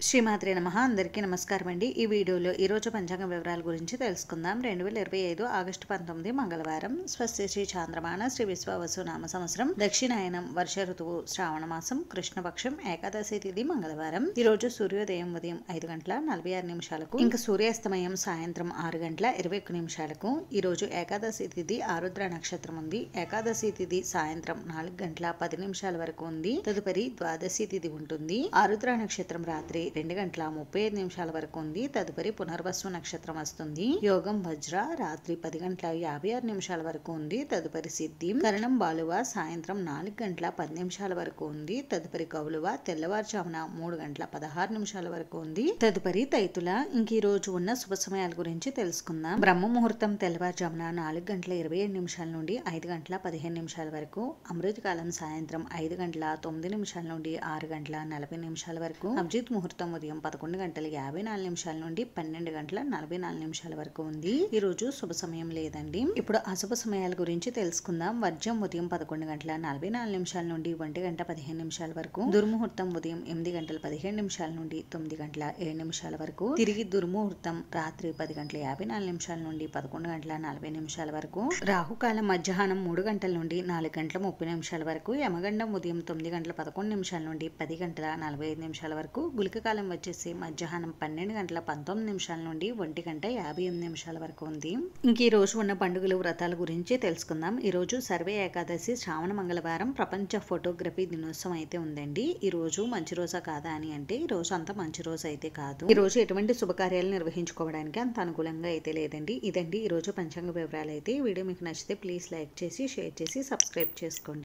శ్రీమాత్రే నమః. అందరికీ నమస్కారం అండి. ఈ వీడియోలో ఈరోజు పంచాంగ వివరాల గురించి తెలుసుకుందాం. 2025 ఆగస్టు 19 మంగళవారం. స్వస్తి శ్రీ చాంద్రమాన శ్రీ విశ్వావసు నామ సంవత్సరం దక్షిణాయనం వర్ష ఋతువు శ్రావణ మాసం కృష్ణపక్షం ఏకాదశి తిథి మంగళవారం. ఈ రోజు సూర్యోదయం ఉదయం 5 గంటల 46 నిమిషాలకు ఇంకా సూర్యాస్తమయం సాయంత్రం 6 గంటల 21 నిమిషాలకు. ఈ రోజు ఏకాదశి తిథి ఆరుద్ర నక్షత్రం ఉంది. ఏకాదశి తిథి సాయంత్రం 4 గంటల 10 నిమిషాల వరకు ఉంది. తదుపరి ద్వాదశి తిథి ఉంటుంది. ఆరుద్ర నక్షత్రం రాత్రి 2 గంటల 35 నిమిషాల వరకు ఉంది. తదుపరి పునర్వసు నక్షత్రం వస్తుంది. యోగం వజ్ర రాత్రి 10 గంటల 56 నిమిషాల వరకు ఉంది. తదుపరి సిద్ధి కరణం బాలువ సాయంత్రం 4 గంటల 10 నిమిషాల వరకు ఉంది. తదుపరి కౌలువ తెల్లవారుజామున 3 గంటల 16 నిమిషాల వరకు ఉంది. తదుపరి తైతుల. ఇంక ఈ రోజు ఉన్న శుభ సమయాల గురించి తెలుసుకుందాం. బ్రహ్మ ముహూర్తం తెల్లవారుజామున 4 గంటల 27 నిమిషాల నుండి 5 గంటల 15 నిమిషాల వరకు. అమృత కాలం సాయంత్రం 5 గంటల 9 నిమిషాల నుండి 6 గంటల 40 నిమిషాల వరకు. అభిజిత్ ముహూర్తం ఉదయం 11 గంటల 54 నిమిషాల నుండి 12 గంటల 44 నిమిషాల వరకు ఉంది. ఈ రోజు శుభ సమయం లేదండి. ఇప్పుడు అశుభ సమయాల గురించి తెలుసుకుందాం. వర్జం ఉదయం 11 గంటల 44 నిమిషాల నుండి 1 గంట 15 నిమిషాల వరకు. దుర్ముహూర్తం ఉదయం 8 గంటల 17 నిమిషాల నుండి 9 గంటల 7 నిమిషాల వరకు. తిరిగి దుర్ముహూర్తం రాత్రి 10 గంటల 54 నిమిషాల నుండి 11 గంటల 40 నిమిషాల వరకు. రాహుకాలం మధ్యాహ్నం 3 గంటల నుండి 4 గంటల 30 నిమిషాల వరకు. యమగండం ఉదయం 9 గంటల 11 నిమిషాల నుండి 10 గంటల 45 నిమిషాల వరకు. గుళిక కాలం వచ్చేసి మధ్యాహ్నం 12 గంటల 19 నిమిషాల నుండి 1 గంట 58 నిమిషాల వరకు ఉంది. ఇంక ఈ రోజు ఉన్న పండుగలు వ్రతాల గురించి తెలుసుకుందాం. ఈ రోజు సర్వే ఏకాదశి శ్రావణ మంగళవారం ప్రపంచ ఫోటోగ్రఫీ దినోత్సవం అయితే ఉందండి. ఈ రోజు మంచి రోజా కాదా అని అంటే ఈ రోజు అంత మంచి రోజు అయితే కాదు. ఈ రోజు ఎటువంటి శుభకార్యాలు నిర్వహించుకోవడానికి అంత అనుకూలంగా అయితే లేదండి. ఇదండి ఈ రోజు పంచాంగ వివరాలు అయితే. ఈ వీడియో మీకు నచ్చితే ప్లీజ్ లైక్ చేసి షేర్ చేసి సబ్స్క్రైబ్ చేసుకోండి.